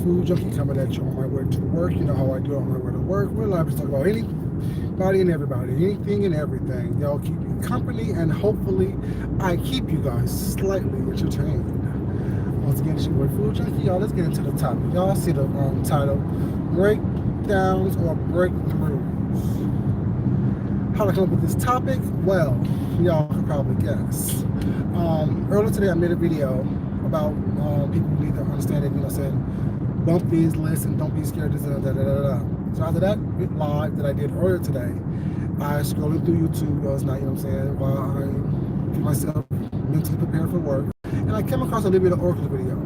food junkie coming at you on my way to work. You know how I do on my way to work. We're live to talk about anybody and everybody, anything and everything. Y'all keep me company, and hopefully I keep you guys slightly entertained. Once again, it's your boy Food Junkie. Y'all, let's get into the topic. Y'all see the title, Breakdowns or Breakthroughs. How to come up with this topic? Well, y'all can probably guess. Earlier today I made a video about people who need to understand it, saying bump these lists and don't be scared of this and So after that live that I did earlier today, I scrolled through YouTube last night, while I get myself mentally prepared for work, and I came across a little bit of Oracle video.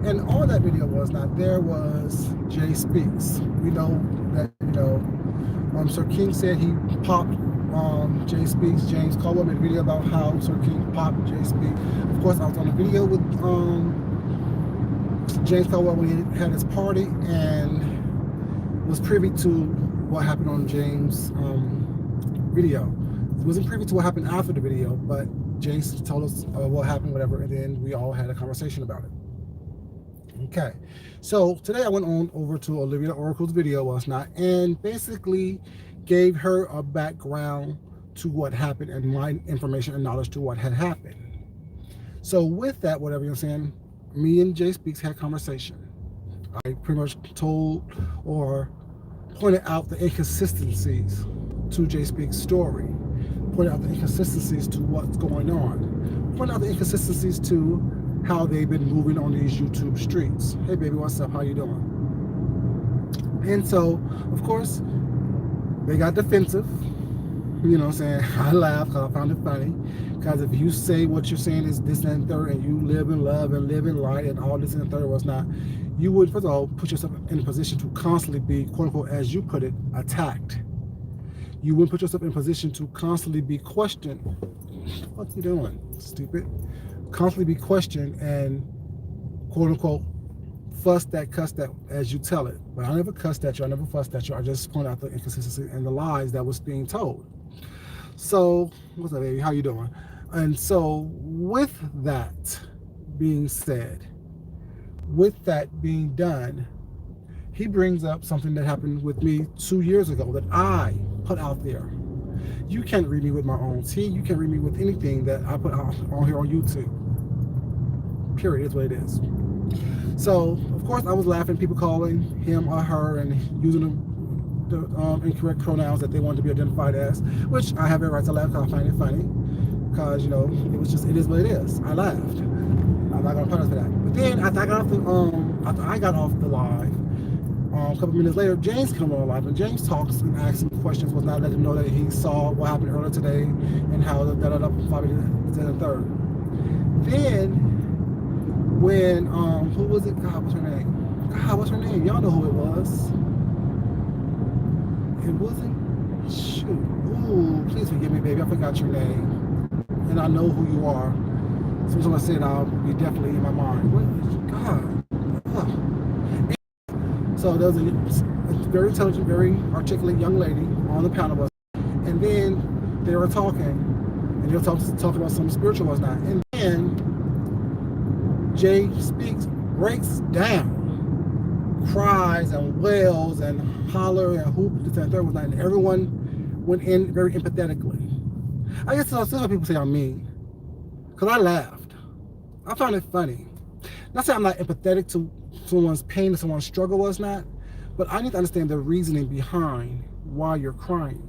And all that video was there was Jay Speaks. We know that, Sir King said he popped Jay Speaks. James Caldwell made a video about how Sir King popped Jay Speaks. Of course, I was on a video with James Caldwell when he had his party and was privy to what happened on James' video. He wasn't privy to what happened after the video, but James told us what happened, whatever, and then we all had a conversation about it. Okay, so today I went on over to Olivia Oracle's video last night and basically gave her a background to what happened and my information and knowledge to what had happened. So with that, whatever me and Jay Speaks had a conversation. I pretty much told or pointed out the inconsistencies to Jay Speaks' story, pointed out the inconsistencies to what's going on, pointed out the inconsistencies to how they've been moving on these YouTube streets. Hey baby, what's up? How you doing? And so, of course, they got defensive. I laughed because I found it funny. Because if you say what you're saying is this and third, and you live in love and live in light and all this and third was not, you would, first of all, put yourself in a position to constantly be, quote unquote, as you put it, attacked. You wouldn't put yourself in a position to constantly be questioned. What you doing, stupid? Constantly be questioned and, quote unquote, fuss that, cuss that as you tell it. But I never cussed at you, I never fussed at you. I just point out the inconsistency and the lies that was being told. So, what's up, baby? How you doing? And so, with that being said, with that being done, he brings up something that happened with me 2 years ago that I put out there. You can't read me with my own tea. You can't read me with anything that I put out on here on YouTube. Period, is what it is. So, of course, I was laughing, people calling him or her and using the incorrect pronouns that they wanted to be identified as, which I have every right to laugh because I find it funny. Because, it is what it is. I laughed. I'm not going to punish for that. But then, after I got off the live, a couple minutes later, James came on live, and James talks and asks him questions, was not letting him know that he saw what happened earlier today and how probably the third. Then, when, who was it? God, what's her name? Y'all know who it was. It wasn't, shoot. Ooh, please forgive me, baby. I forgot your name. And I know who you are. So when I said, I'll be definitely in my mind. What? God. Ugh. So there was a very intelligent, very articulate young lady on the panel with us. And then they were talking, and they were talking about some spiritual was not. And then Jay Speaks, breaks down, cries and wails and holler and hoop, this and third was not. And everyone went in very empathetically. I guess that's what people say I'm mean, because I laughed. I found it funny. Not saying I'm not empathetic to someone's pain or someone's struggle was not, but I need to understand the reasoning behind why you're crying.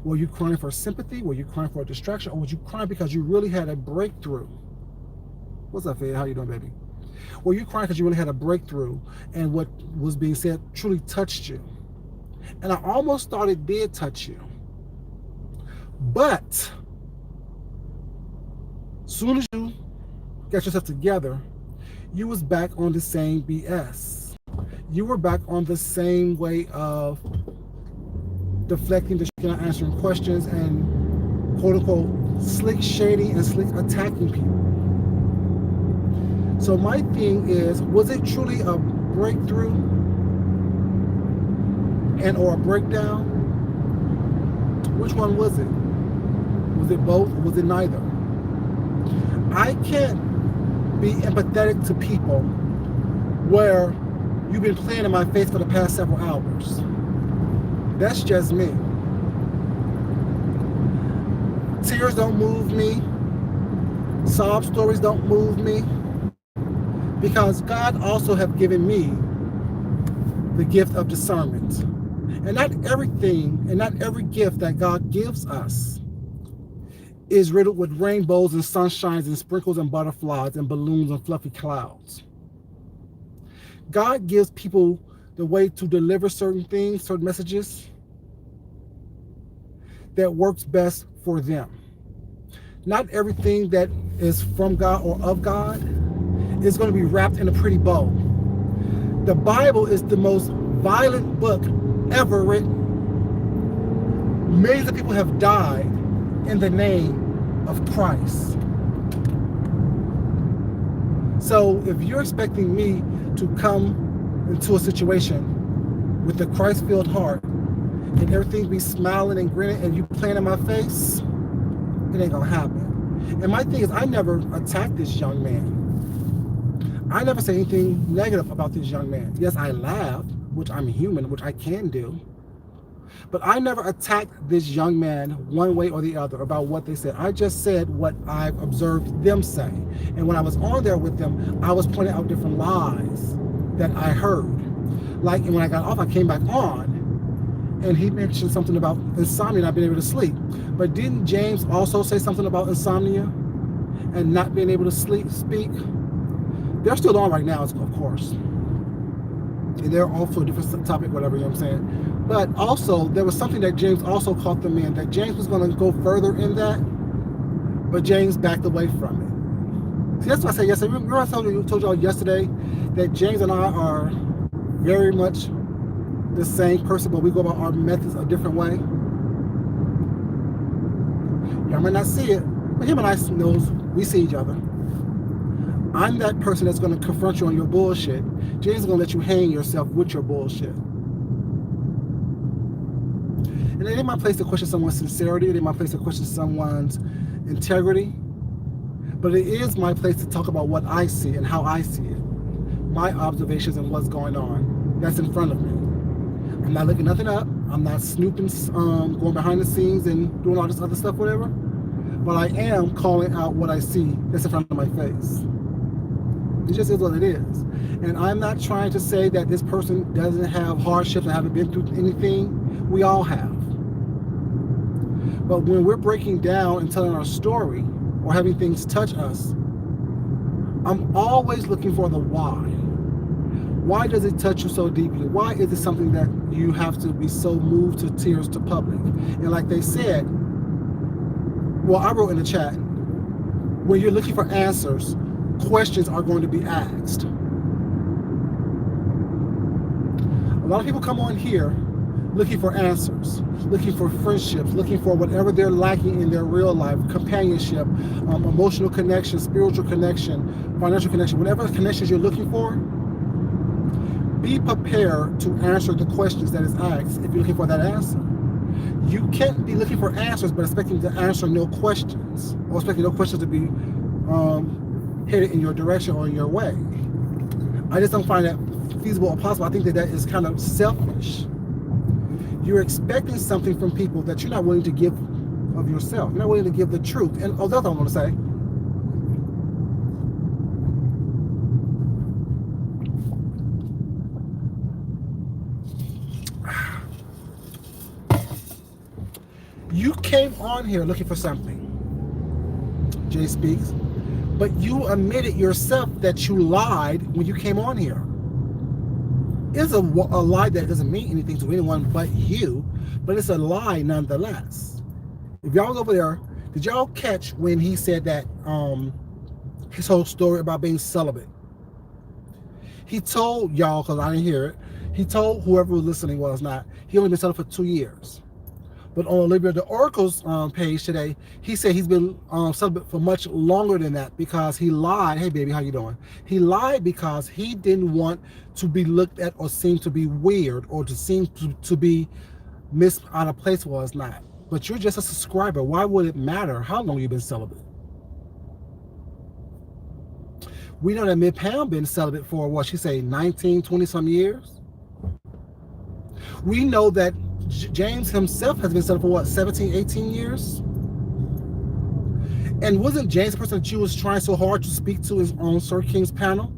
Were you crying for sympathy? Were you crying for a distraction? Or was you crying because you really had a breakthrough? What's up, Fed? How you doing, baby? Were you crying because you really had a breakthrough and what was being said truly touched you? And I almost thought it did touch you. But soon as you got yourself together, you was back on the same BS. You were back on the same way of deflecting, not answering questions, and quote unquote slick shading and slick attacking people. So my thing is, was it truly a breakthrough and or a breakdown? Which one was it? Was it both or was it neither? I can't be empathetic to people where you've been playing in my face for the past several hours. That's just me. Tears don't move me. Sob stories don't move me. Because God also have given me the gift of discernment. And not everything and not every gift that God gives us is riddled with rainbows and sunshines and sprinkles and butterflies and balloons and fluffy clouds. God gives people the way to deliver certain things, certain messages that works best for them. Not everything that is from God or of God is going to be wrapped in a pretty bow. The Bible is the most violent book ever written. Millions of people have died in the name of Christ. So if you're expecting me to come into a situation with a Christ-filled heart and everything be smiling and grinning and you playing in my face, it ain't gonna happen. And my thing is, I never attacked this young man. I never said anything negative about this young man. Yes, I laughed, which I'm human, which I can do. But I never attacked this young man one way or the other about what they said. I just said what I've observed them say. And when I was on there with them, I was pointing out different lies that I heard. Like, and when I got off, I came back on, and he mentioned something about insomnia, not being able to sleep. But didn't James also say something about insomnia and not being able to speak? They're still on right now, of course. And they're off to a different topic, whatever, you know what I'm saying? But also, there was something that James also caught them in, that James was going to go further in that, but James backed away from it. See, that's what I said yesterday. Remember I told y'all yesterday that James and I are very much the same person, but we go about our methods a different way? Y'all might not see it, but him and I knows we see each other. I'm that person that's going to confront you on your bullshit. James is going to let you hang yourself with your bullshit. And it ain't my place to question someone's sincerity. It ain't my place to question someone's integrity. But it is my place to talk about what I see and how I see it. My observations and what's going on. That's in front of me. I'm not looking nothing up. I'm not snooping, going behind the scenes and doing all this other stuff, whatever. But I am calling out what I see that's in front of my face. It just is what it is. And I'm not trying to say that this person doesn't have hardships and haven't been through anything. We all have. But when we're breaking down and telling our story or having things touch us, I'm always looking for the why. Why does it touch you so deeply? Why is it something that you have to be so moved to tears to public? And like they said, well, I wrote in the chat, when you're looking for answers, questions are going to be asked. A lot of people come on here looking for answers, looking for friendships, looking for whatever they're lacking in their real life, companionship, emotional connection, spiritual connection, financial connection, whatever connections you're looking for. Be prepared to answer the questions that is asked if you're looking for that answer. You can't be looking for answers but expecting to answer no questions, or expecting no questions to be headed in your direction or in your way. I just don't find that feasible or possible. I think that is kind of selfish. You're expecting something from people that you're not willing to give of yourself. You're not willing to give the truth. And that's what I want to say. You came on here looking for something, Jay speaks, but you admitted yourself that you lied when you came on here. It's a lie that doesn't mean anything to anyone but you, but it's a lie nonetheless. If y'all was over there, did y'all catch when he said that his whole story about being celibate? He told y'all, because I didn't hear it, he told whoever was listening was not, he only been celibate for 2 years. But on Olivia the Oracle's page today, he said he's been celibate for much longer than that because he lied. Hey, baby, how you doing? He lied because he didn't want to be looked at or seem to be weird or to seem to be missed out of place where it's not. But you're just a subscriber. Why would it matter how long you've been celibate? We know that Miss Pam been celibate for what she say 19, 20 some years. We know that James himself has been celibate for what, 17, 18 years. And wasn't James the person that you was trying so hard to speak to his own Sir King's panel?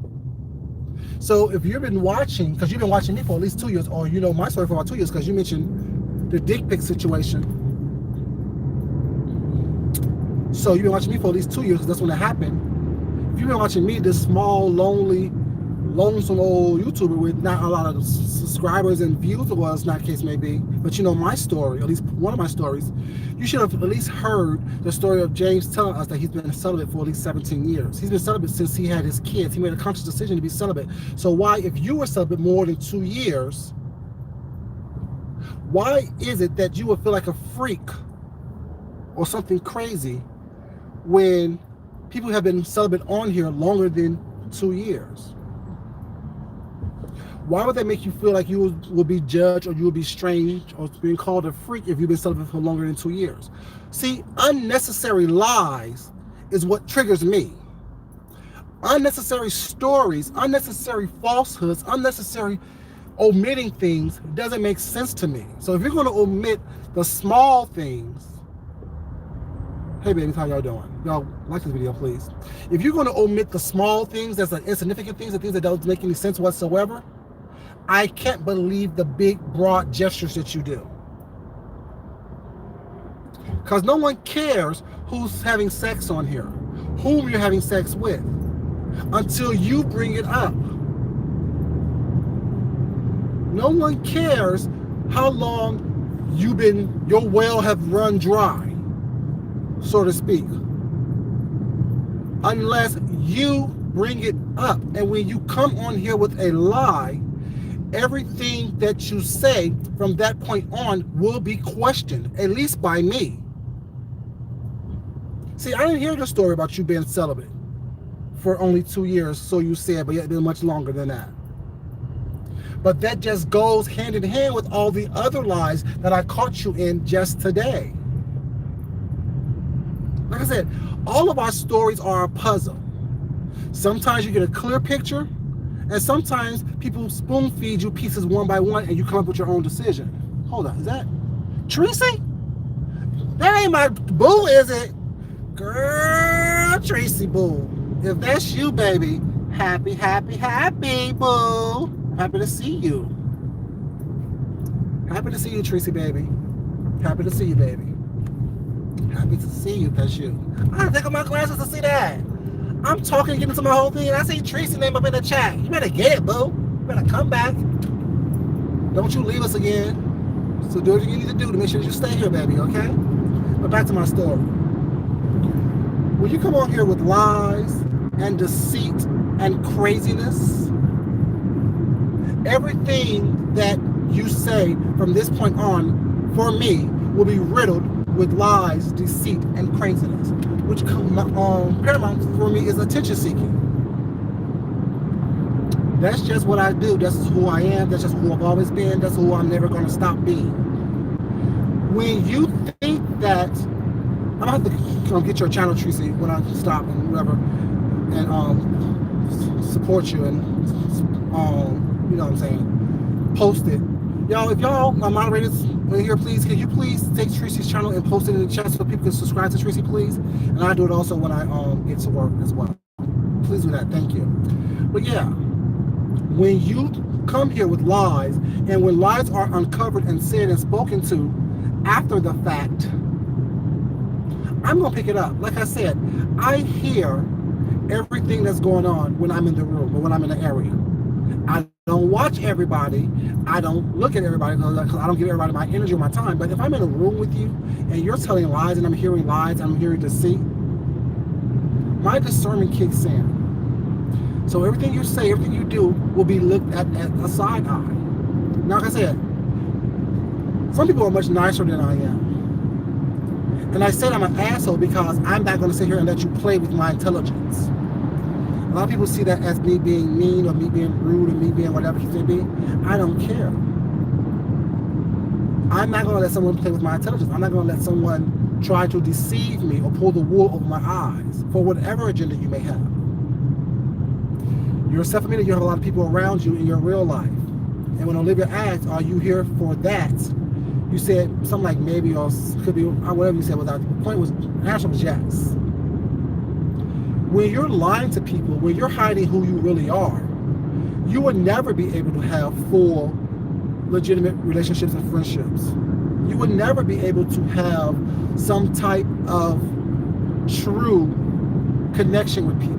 So if you've been watching, because you've been watching me for at least 2 years, or you know my story for about 2 years, because you mentioned the dick pic situation. So you've been watching me for at least 2 years, because that's when it happened. If you've been watching me, this small, lonely, lonesome old YouTuber with not a lot of subscribers and views, or as not the case may be, but you know my story, at least one of my stories, you should have at least heard the story of James telling us that he's been celibate for at least 17 years. He's been celibate since he had his kids. He made a conscious decision to be celibate. So why, if you were celibate more than 2 years, why is it that you would feel like a freak or something crazy when people have been celibate on here longer than 2 years? Why would that make you feel like you will be judged, or you will be strange, or being called a freak if you've been celibate for longer than 2 years? See, unnecessary lies is what triggers me. Unnecessary stories, unnecessary falsehoods, unnecessary omitting things doesn't make sense to me. So if you're going to omit the small things, hey babies, how y'all doing? Y'all like this video, please. If you're going to omit the small things, that's like insignificant things, the things that don't make any sense whatsoever, I can't believe the big, broad gestures that you do. Because no one cares who's having sex on here, whom you're having sex with, until you bring it up. No one cares how long your well have run dry, so to speak, unless you bring it up. And when you come on here with a lie, everything that you say from that point on will be questioned, at least by me. See, I didn't hear the story about you being celibate for only 2 years, so you said, but yet it's been much longer than that. But that just goes hand in hand with all the other lies that I caught you in just today. Like I said, all of our stories are a puzzle. Sometimes you get a clear picture, and sometimes people spoon feed you pieces one by one, and you come up with your own decision. Hold on, is that Tracy? That ain't my boo, is it? Girl, Tracy boo. If that's you, baby, happy, happy, happy, boo. Happy to see you. Happy to see you, Tracy, baby. Happy to see you, baby. Happy to see you, that's you. I gotta take off my glasses to see that. I'm talking, getting into my whole thing, and I see Tracy's name up in the chat. You better get it, boo. You better come back. Don't you leave us again. So do what you need to do to make sure you stay here, baby, okay? But back to my story. When you come on here with lies and deceit and craziness, everything that you say from this point on, for me, will be riddled with lies, deceit, and craziness, which paramount for me is attention seeking. That's just what I do. That's who I am. That's just who I've always been. That's who I'm never going to stop being. When you think that, I'm going to have to get your channel, Tracy, when I stop and whatever, and support you and, you know what I'm saying, post it. Y'all, if y'all, my moderators in here, please, can you please take Tracy's channel and post it in the chat so people can subscribe to Tracy, please? And I do it also when I get to work as well. Please do that. Thank you. But yeah, when you come here with lies, and when lies are uncovered and said and spoken to after the fact, I'm going to pick it up. Like I said, I hear everything that's going on when I'm in the room or when I'm in the area. I don't watch everybody. I don't look at everybody because I don't give everybody my energy or my time. But if I'm in a room with you and you're telling lies and I'm hearing lies and I'm hearing deceit, my discernment kicks in. So everything you say, everything you do will be looked at a side eye. Now, like I said, some people are much nicer than I am. And I said I'm an asshole because I'm not going to sit here and let you play with my intelligence. A lot of people see that as me being mean or me being rude or me being whatever he may be. I don't care. I'm not going to let someone play with my intelligence. I'm not going to let someone try to deceive me or pull the wool over my eyes for whatever agenda you may have. You're self-admitted you have a lot of people around you in your real life. And when Olivia asked, are you here for that? You said something like maybe, or could be, whatever you said. The point was, the answer was yes. When you're lying to people, when you're hiding who you really are, you will never be able to have full, legitimate relationships and friendships. You would never be able to have some type of true connection with people,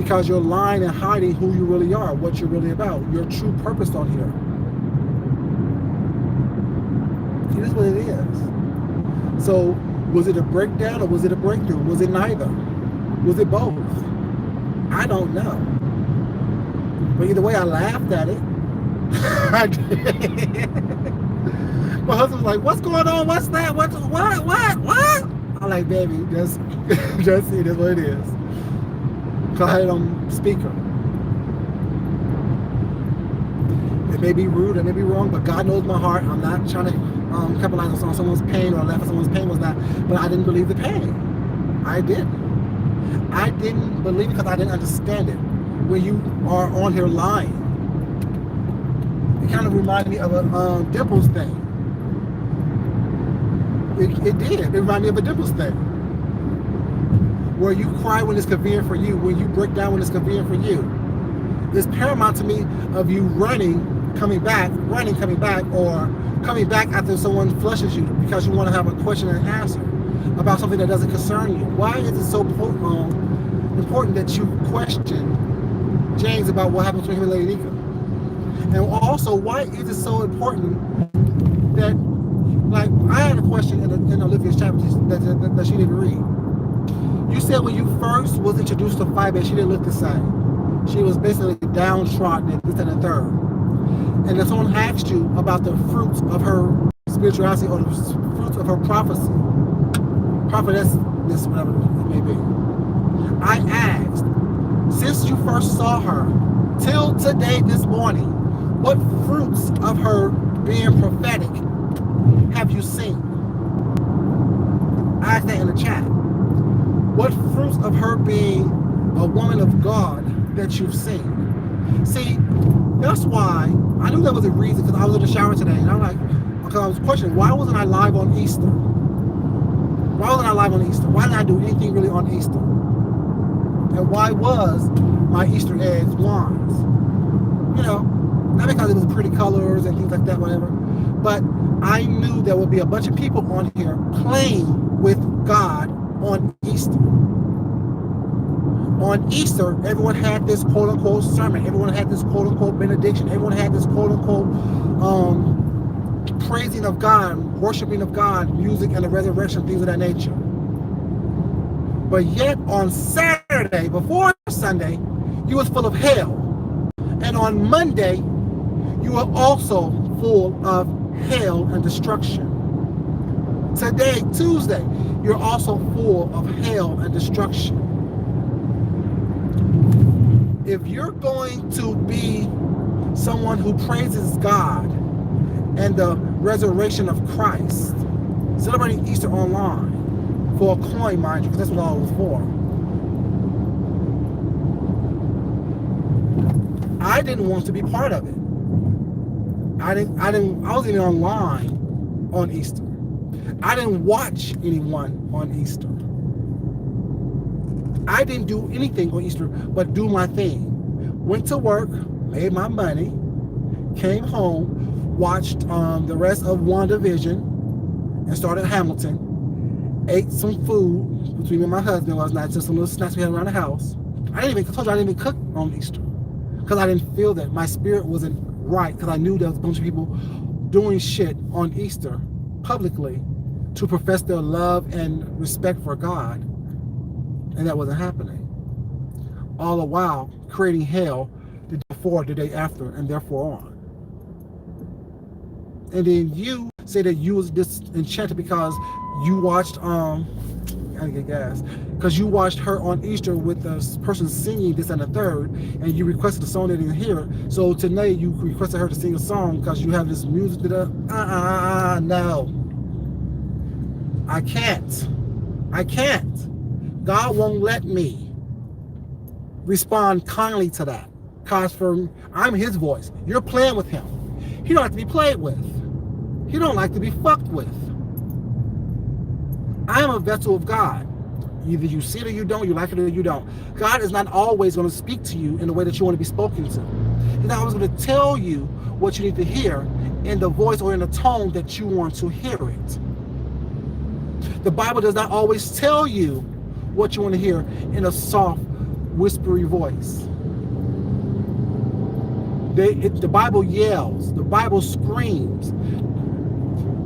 because you're lying and hiding who you really are, what you're really about, your true purpose on here. It is what it is. So, was it a breakdown or was it a breakthrough? Was it neither? Was it both? I don't know. But either way, I laughed at it. My husband was like, what's going on? What's that? What? I'm like, baby, just it is what it is. Because I had it on speaker. It may be rude, it may be wrong, but God knows my heart. I'm not trying to capitalize on someone's pain or laugh at someone's pain. Was not, but I didn't believe the pain. I didn't believe it because I didn't understand it. When you are on here lying, it kind of reminded me of a Dimples thing. It did. It reminded me of a Dimples thing, where you cry when it's convenient for you, when you break down when it's convenient for you. It's paramount to me of you coming back, or coming back after someone flushes you because you want to have a question and answer about something that doesn't concern you. Why is it so important that you question James about what happened between him and Lady Nika? And also, why is it so important that, like, I had a question in Olivia's chapter that she didn't read. You said when you first was introduced to Phoebe, she didn't look the same. She was basically downtrodden and this and the third. And then someone asked you about the fruits of her spirituality or the fruits of her prophecy. Prophetess, whatever it may be. I asked, since you first saw her till today, this morning, what fruits of her being prophetic have you seen? I asked that in the chat. What fruits of her being a woman of God that you've seen? See, that's why I knew there was a reason, because I was in the shower today and I'm like, because I was questioning, why wasn't I live on Easter? Why wasn't I live on Easter? Why didn't I do anything really on Easter? And why was my Easter eggs wands? You know, not because it was pretty colors and things like that, whatever, but I knew there would be a bunch of people on here playing with God on Easter. On Easter, everyone had this quote-unquote sermon. Everyone had this quote-unquote benediction. Everyone had this quote-unquote praising of God, worshiping of God, music and the resurrection, things of that nature. But yet on Saturday, before Sunday, you was full of hell. And on Monday, you were also full of hell and destruction. Today, Tuesday, you're also full of hell and destruction. If you're going to be someone who praises God and the resurrection of Christ, celebrating Easter online for a coin, mind you, because that's what all it was for. I didn't want to be part of it. I wasn't even online on Easter. I didn't watch anyone on Easter. I didn't do anything on Easter but do my thing. Went to work, made my money, came home, watched the rest of WandaVision, and started Hamilton. Ate some food between me and my husband last night, just some little snacks we had around the house. I didn't even cook on Easter because I didn't feel that. My spirit wasn't right because I knew there was a bunch of people doing shit on Easter publicly to profess their love and respect for God. And that wasn't happening. All the while creating hell the day before, the day after, and therefore on. And then you say that you was disenchanted because you watched I gotta get gas. Because you watched her on Easter with this person singing this and the third, and you requested a song that didn't hear it. So today you requested her to sing a song because you have this music that no. I can't. God won't let me. respond kindly to that. Because I'm his voice. You're playing with him. He don't like to be played with. He don't like to be fucked with. I am a vessel of God. Either you see it or you don't, you like it or you don't. God is not always going to speak to you in the way that you want to be spoken to. He's not always going to tell you what you need to hear in the voice or in the tone that you want to hear it. The Bible does not always tell you what you want to hear in a soft, whispery voice. The Bible yells. The Bible screams.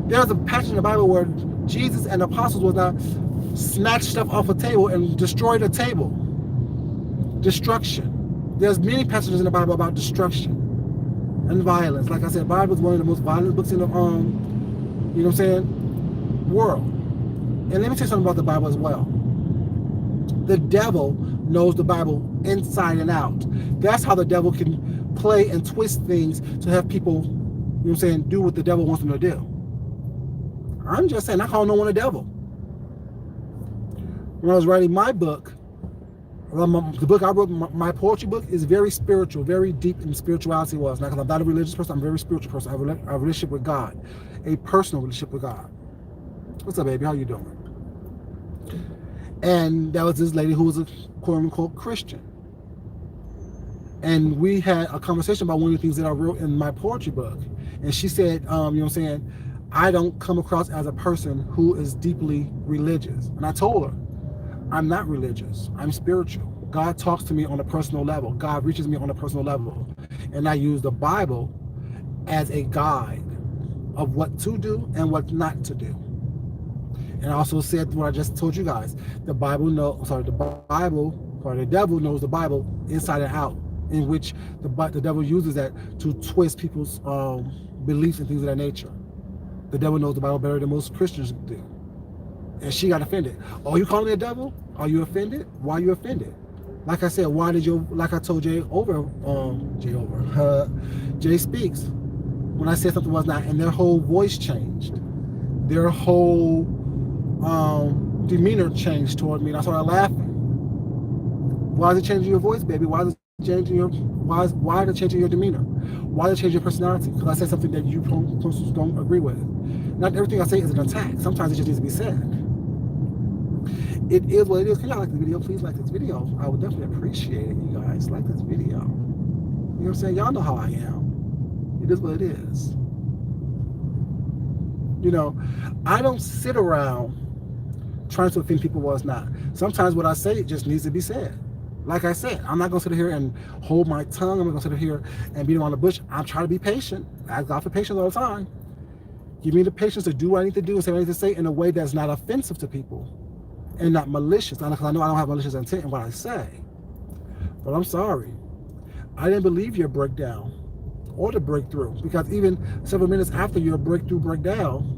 There's a passage in the Bible where Jesus and the apostles was not snatched stuff off a table and destroyed a table. Destruction. There's many passages in the Bible about destruction and violence. Like I said, the Bible is one of the most violent books in the world. And let me tell you something about the Bible as well. The devil knows the Bible inside and out. That's how the devil can play and twist things to have people, do what the devil wants them to do. I'm just saying, I call no one a devil. When I was writing my book, the book I wrote, my poetry book, is very spiritual, very deep in spirituality was. Now, because I'm not a religious person, I'm a very spiritual person. I have a relationship with God, a personal relationship with God. What's up, baby? How you doing? And that was this lady who was a quote-unquote Christian. And we had a conversation about one of the things that I wrote in my poetry book. And she said, I don't come across as a person who is deeply religious. And I told her, I'm not religious. I'm spiritual. God talks to me on a personal level. God reaches me on a personal level. And I use the Bible as a guide of what to do and what not to do. And I also said what I just told you guys. The devil knows the Bible inside and out, in which the devil uses that to twist people's beliefs and things of that nature. The devil knows the Bible better than most Christians do. And she got offended. Oh, you calling me a devil? Are you offended? Why are you offended? Like I said, like I told Jay Speaks, when I said something was not, and their whole voice changed. Their whole demeanor changed toward me, and I started laughing. Why is it changing your voice, baby? Why is it changing your demeanor? Why is it changing your personality? Because I said something that you don't agree with. Not everything I say is an attack. Sometimes it just needs to be said. It is what it is. Can y'all like this video? Please like this video. I would definitely appreciate it, you guys. Like this video. You know what I'm saying? Y'all know how I am. It is what it is. I don't sit around trying to offend people what's not. Sometimes what I say just needs to be said. Like I said, I'm not going to sit here and hold my tongue. I'm not going to sit here and beat around the bush. I'm trying to be patient. I ask God for patience all the time. Give me the patience to do what I need to do and say what I need to say in a way that's not offensive to people and not malicious. Because I know I don't have malicious intent in what I say. But I'm sorry. I didn't believe your breakdown or the breakthrough, because even several minutes after your breakdown,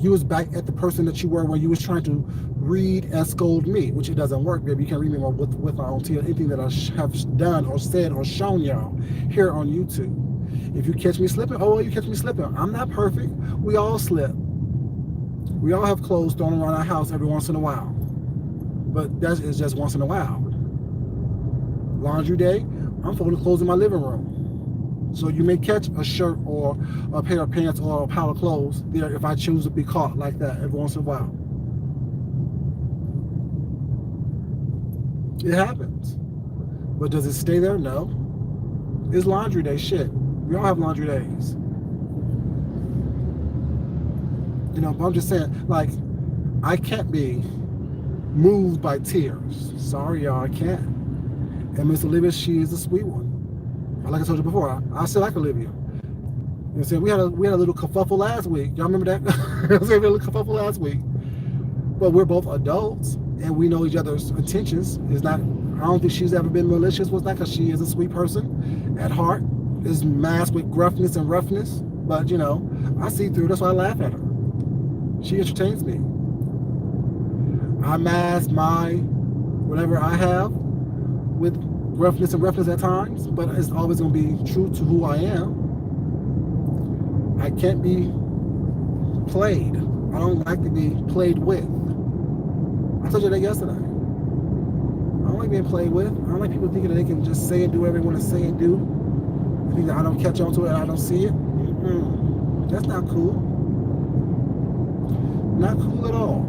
you was back at the person that you were when you was trying to read and scold me, which it doesn't work, baby. You can't read me with my own tears. Anything that I have done or said or shown y'all here on YouTube. If you catch me slipping, oh, well, you catch me slipping. I'm not perfect. We all slip. We all have clothes thrown around our house every once in a while. But that is just once in a while. Laundry day, I'm folding clothes in my living room. So you may catch a shirt or a pair of pants or a pile of clothes there if I choose to be caught like that every once in a while. It happens. But does it stay there? No. It's laundry day. Shit. We all have laundry days. But I'm just saying, like, I can't be moved by tears. Sorry, y'all, I can't. And Miss Olivia, she is a sweet one. Like I told you before, I still like Olivia. You know what I'm saying? We had a little kerfuffle last week. Y'all remember that? We had a little kerfuffle last week. But we're both adults, and we know each other's intentions. I don't think she's ever been malicious with that, because she is a sweet person at heart. Is masked with gruffness and roughness. But, I see through. That's why I laugh at her. She entertains me. I mask my whatever I have with roughness and roughness at times, but it's always going to be true to who I am. I can't be played. I don't like to be played with. I told you that yesterday. I don't like being played with. I don't like people thinking that they can just say and do whatever they want to say and do. I think that I don't catch on to it, I don't see it. That's not cool. Not cool at all.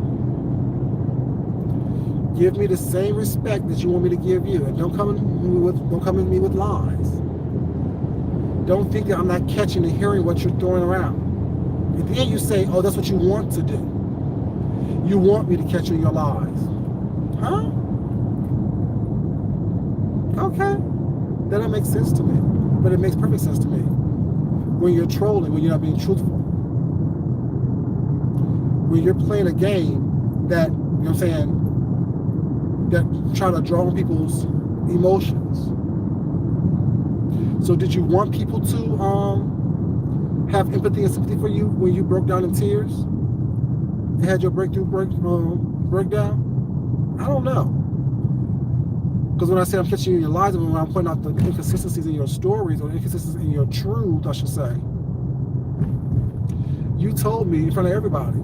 Give me the same respect that you want me to give you, and don't come at me with lies. Don't think that I'm not catching and hearing what you're throwing around. At the end, you say, "Oh, that's what you want to do. You want me to catch you in your lies." Huh? Okay. That don't make sense to me. But it makes perfect sense to me. When you're trolling, when you're not being truthful. When you're playing a game that, you know what I'm saying, that try to draw on people's emotions. So did you want people to have empathy and sympathy for you when you broke down in tears and had your breakdown? I don't know. Because when I say I'm catching you in your lies, and when I'm pointing out the inconsistencies in your stories, or inconsistencies in your truth, I should say, you told me in front of everybody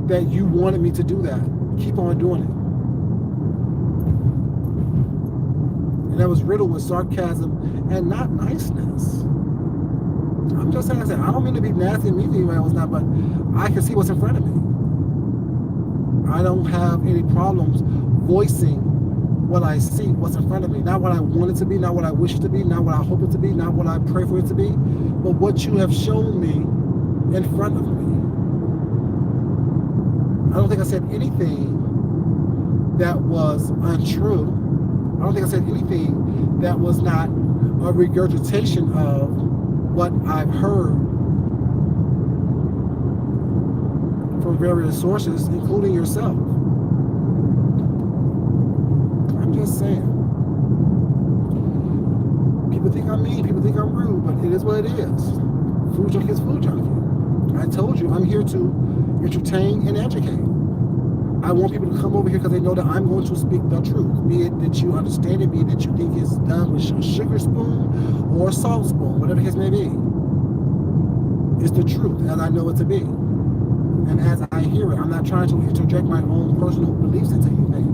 that you wanted me to do that. Keep on doing it. And that was riddled with sarcasm and not niceness. I'm just saying, I don't mean to be nasty and mean to anybody else now, but I can see what's in front of me. I don't have any problems voicing what I see, what's in front of me. Not what I want it to be, not what I wish it to be, not what I hope it to be, not what I pray for it to be, but what you have shown me in front of me. I don't think I said anything that was untrue. I don't think I said anything that was not a regurgitation of what I've heard from various sources, including yourself. I'm just saying. People think I'm mean, people think I'm rude, but it is what it is. Food junkie is food junkie. I told you, I'm here to entertain and educate. I want people to come over here because they know that I'm going to speak the truth. Be it that you understand it, be it that you think it's done with a sugar spoon or a salt spoon, whatever the case may be. It's the truth as I know it to be. And as I hear it, I'm not trying to interject my own personal beliefs into anything.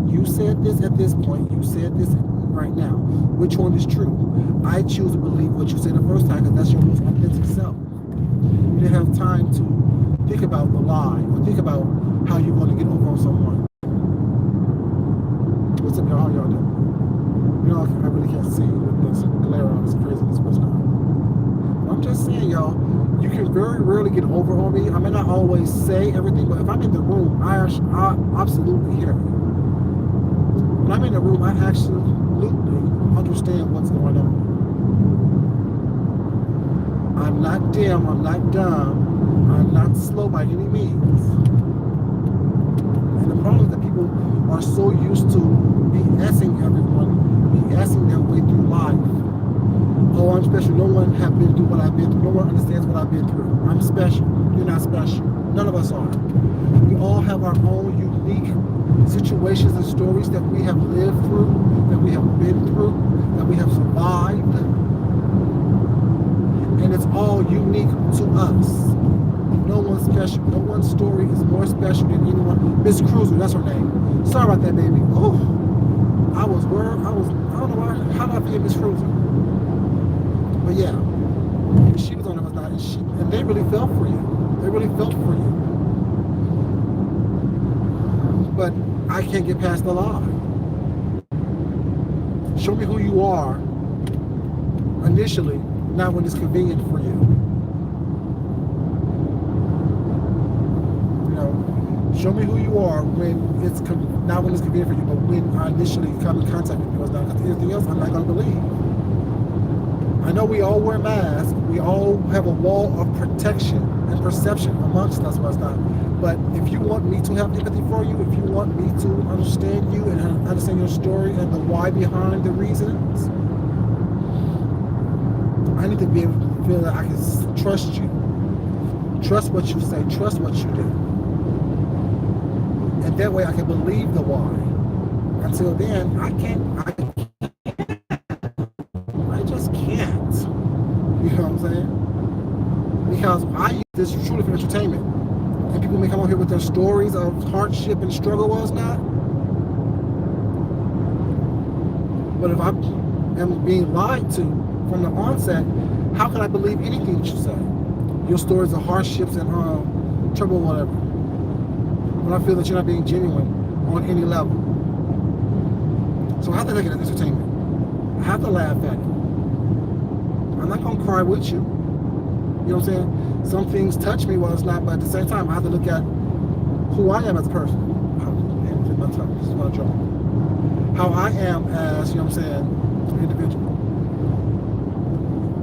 You said this at this point, you said this right now. Which one is true? I choose to believe what you said the first time because that's your most authentic self. You didn't have time to think about the lie or think about how you're going to get over on someone. What's up, y'all? How y'all doing? You know, I really can't see with this glare on. It's craziness what's now. I'm just saying, y'all, you can very rarely get over on me. I may not always say everything, but if I'm in the room, I absolutely hear it. When I'm in the room, I absolutely understand what's going on. I'm not dim, I'm not dumb, I'm not slow by any means. And the problem is that people are so used to BSing everyone, BSing their way through life. Oh, I'm special. No one have been through what I've been through. No one understands what I've been through. I'm special. You're not special. None of us are. We all have our own unique situations and stories that we have lived through, that we have been through, that we have survived. And it's all unique to us. No one's special. No one's story is more special than anyone. Miss Cruiser, that's her name. Sorry about that, baby. Oh, I don't know why. How did I forget Miss Cruiser? But yeah, she was on it, was not, and they really felt for you. They really felt for you. But I can't get past the lie. Show me who you are initially, not when it's convenient for you. You know, show me who you are when it's not when it's convenient for you, but when I initially come in contact with you. Because anything else, I'm not going to believe. I know we all wear masks. We all have a wall of protection and perception amongst us, whatnot. But if you want me to have empathy for you, if you want me to understand you and understand your story and the why behind the reasons, I need to be able to feel that I can trust you. Trust what you say. Trust what you do. And that way I can believe the why. Until then, I just can't. You know what I'm saying? Because I use this truly for entertainment. And people may come out here with their stories of hardship and struggle was not. But if I am being lied to from the onset, how can I believe anything that you say? Your stories of hardships and trouble, whatever. When I feel that you're not being genuine on any level. So I have to take it as entertainment. I have to laugh at it. I'm not going to cry with you. You know what I'm saying? Some things touch me while it's not, but at the same time, I have to look at who I am as a person. My tongue, this is my jaw. How I am as, you know what I'm saying, an individual.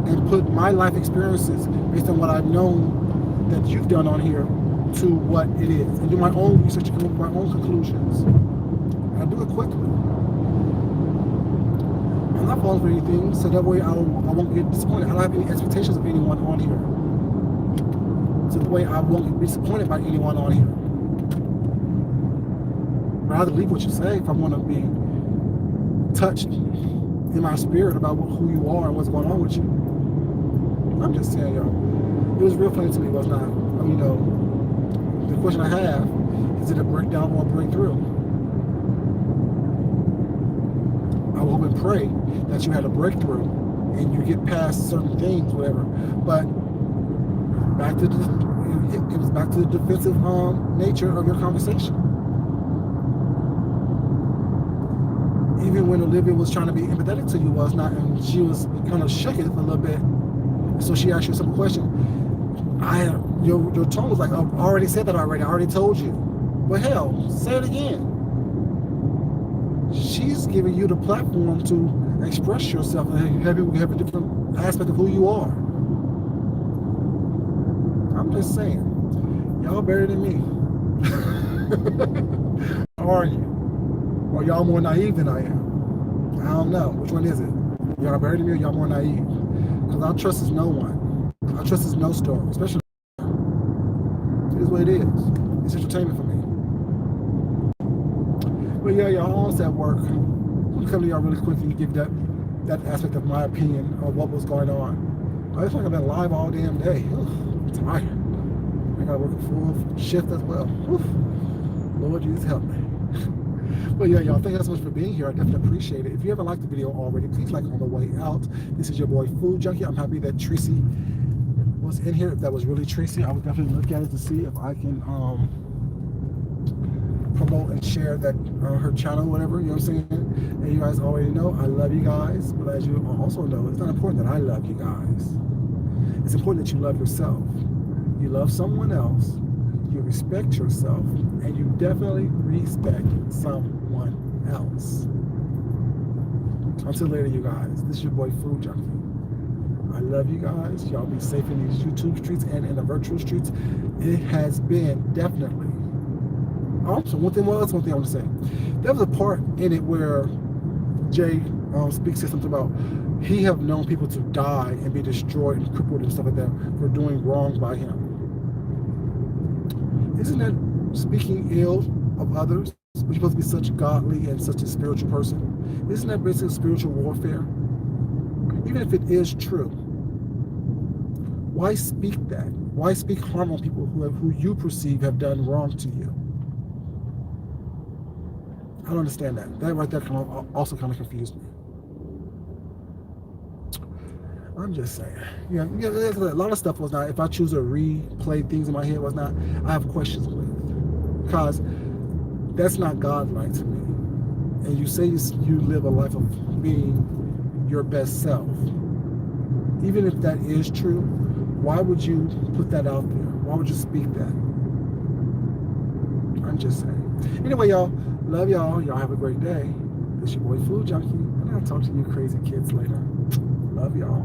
And put my life experiences based on what I've known that you've done on here to what it is. And do my own research and come up with my own conclusions. And I do it quickly. I'm not falling for anything, so that way I won't get disappointed. I don't have any expectations of anyone on here. So the way I won't be disappointed by anyone on here. Rather leave what you say if I want to be touched in my spirit about who you are and what's going on with you. I'm just saying, y'all. It was real funny to me, was not. You know, the question I have, is it a breakdown or a breakthrough? I will hope and pray that you had a breakthrough and you get past certain things, whatever. But back to it was back to the defensive nature of your conversation. Even when Olivia was trying to be empathetic to you, was not, and she was kind of shook it a little bit. So she asked you some question. Your tone was like, I already said that already. I already told you. Well, hell, say it again. She's giving you the platform to express yourself and have people have a different aspect of who you are. I'm just saying, y'all better than me. Are you? Or y'all more naive than I am? I don't know. Which one is it? Y'all better than me or y'all more naive? Because our trust is no one. Our trust is no story, especially. It is what it is. It's entertainment for me. But yeah, y'all, almost at work. I'm coming to y'all really quickly to give that aspect of my opinion of what was going on. I just like I've been live all damn day. I'm tired. I gotta work a full shift as well. Lord Jesus help me. But yeah, y'all, thank you so much for being here. I definitely appreciate it. If you haven't liked the video already, please like on the way out. This is your boy Food Junkie. I'm happy that Tracy was in here. If that was really Tracy, I would definitely look at it to see if I can promote and share that her channel, whatever, you know what I'm saying? And you guys already know I love you guys, but as you also know, it's not important that I love you guys. It's important that you love yourself. You love someone else, you respect yourself, and you definitely respect someone else. Until later, you guys, this is your boy Food Junkie. I love you guys. Y'all be safe in these YouTube streets and in the virtual streets. It has been definitely. Also, one thing I want to say. There was a part in it where Jay speaks to something about he have known people to die and be destroyed and crippled and stuff like that for doing wrong by him. Isn't that speaking ill of others? But you're supposed to be such godly and such a spiritual person. Isn't that basically spiritual warfare? Even if it is true, why speak that? Why speak harm on people who you perceive have done wrong to you? I don't understand that. That right there also kind of confused me. I'm just saying. Yeah, there's a lot of stuff was not, if I choose to replay things in my head, was not, I have questions with. Because that's not God-like to me. And you say you live a life of being your best self. Even if that is true, why would you put that out there? Why would you speak that? I'm just saying. Anyway, y'all, love y'all. Y'all have a great day. It's your boy Food Junkie, and I'll talk to you crazy kids later. Love y'all.